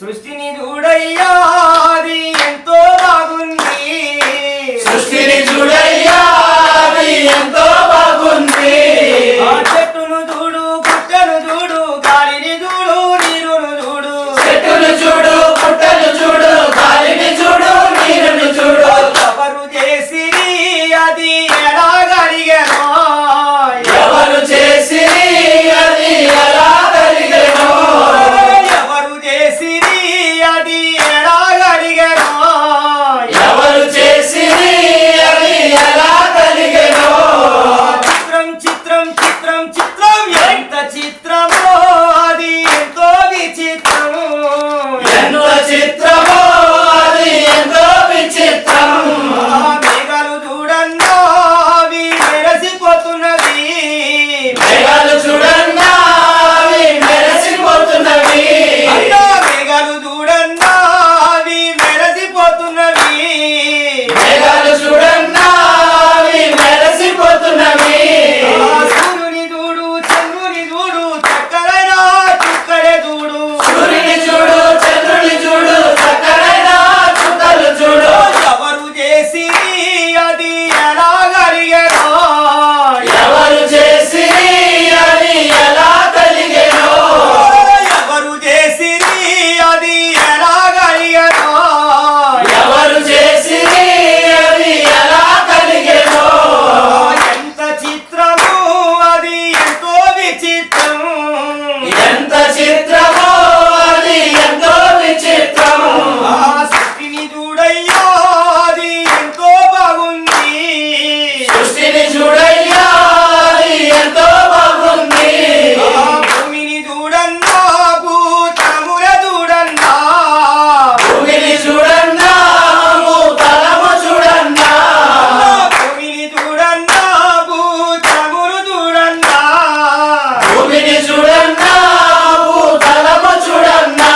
సృష్టిని చూడయ్యా అది ఎంతో బాగుంది సృష్టిని చూడయ్యా అది ఎంతో బాగుంది ఆ చెట్టును చూడు పుట్టను చూడు గాలిని చూడు నీరును చూడు చెట్టును చూడు పుట్టను చూడు గాలిని చూడు నీరును చూడు ఎవరు చేసిరి అది ఎలాగలిగెనో ఎవరు చేసి అది ఎలా కలిగెనో ఎవరు చేసిరి అది ఎలాగలిగెనో ఎవరు చేసి అది ఎలా కలిగెనో చిత్రం చిత్రం చిత్రం చిత్రం ఎంత చిత్రమో అది ఎంతో విచిత్రము ఎంత చిత్రమో అది ఎంతో విచిత్రం ఆ మేఘాలు చూడన్నా అవి మెరసిపోతున్నవి మేఘాలు చూడన్నా అవి మెరిసిపోతున్నవి అన్నా మేఘాలు చూడన్నా అవి మెరసిపోతున్నవి మేఘాలు చూడన్నా అవి మెరిసిపోతున్నవి ఆ సూర్యుని చూడు చంద్రుని చూడు చక్కరైన చుక్కలే చూడు సూర్యుని చూడు చంద్రుని చూడు చక్కరైన చుక్కలు చూడు ఎవరు చేసి అది ఎలాగలిగెనో ఎవరు చేసి అది ఎలా కలిగెనో ఎవరు చేసి అది ఎలాగలిగెనో ఎవరు చేసి అది ఎలా కలిగెనో ఎంత చిత్రము అది ఎంతో విచిత్రం ఎంత చిత్రమో అది ఎంతో విచిత్రం ఆ సృష్టిని చూడయ్యా అది ఎంతో బాగుంది సృష్టిని చూడయ్యా అది ఎంతో బాగుంది ఆ భూమిని చూడన్నా భూతముల చూడన్నా భూమిని చూడన్నా భూతలము చూడన్నా భూమిని చూడన్నా భూతములు చూడన్నా భూమిని చూడన్నా భూతలము చూడన్నా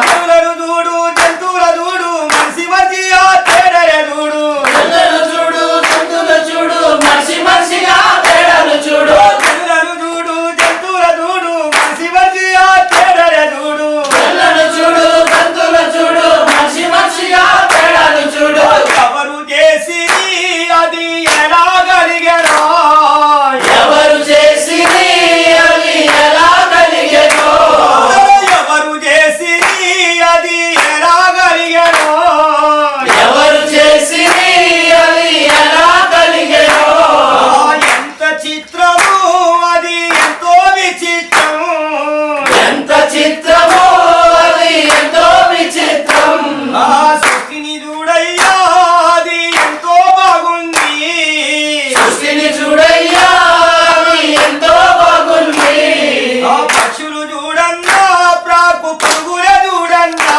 జంతువులను చూడు జంతువుల చూడు మనిషి మనిషి ఆ తేడయ చూడు పిల్లలు చూడు జంతువులు చూడు మనిషి మనిషిగా తేడాలు చూడు జంతువులను చూడు జంతువుల చూడు మనిషి మనిషి ఆ తేడయ చూడు పిల్లలు చూడు జంతువులు చూడు మనిషి మనిషిగా తేడాలు చూడు ఎవరు చేసి అది ఎలాగలిగెనో ఎవరు చేసి అది ఎలా కలిగెనో ఎవరు చేసి అది ఎలాగలిగెనో ఎవరు చేసి అది ఎలా కలిగెనో ఎంత చిత్రము అది ఎంతో విచిత్రం ఎంత చిత్రమో అది ఎంతో విచిత్రం ఆ సృష్టిని చూడయ్యా అది ఎంతో బాగుంది సృష్టిని చూడయ్యా అది ఎంతో బాగుంది ఆ పక్షులు చూడన్నా ప్రాకు పురుగుల చూడన్నా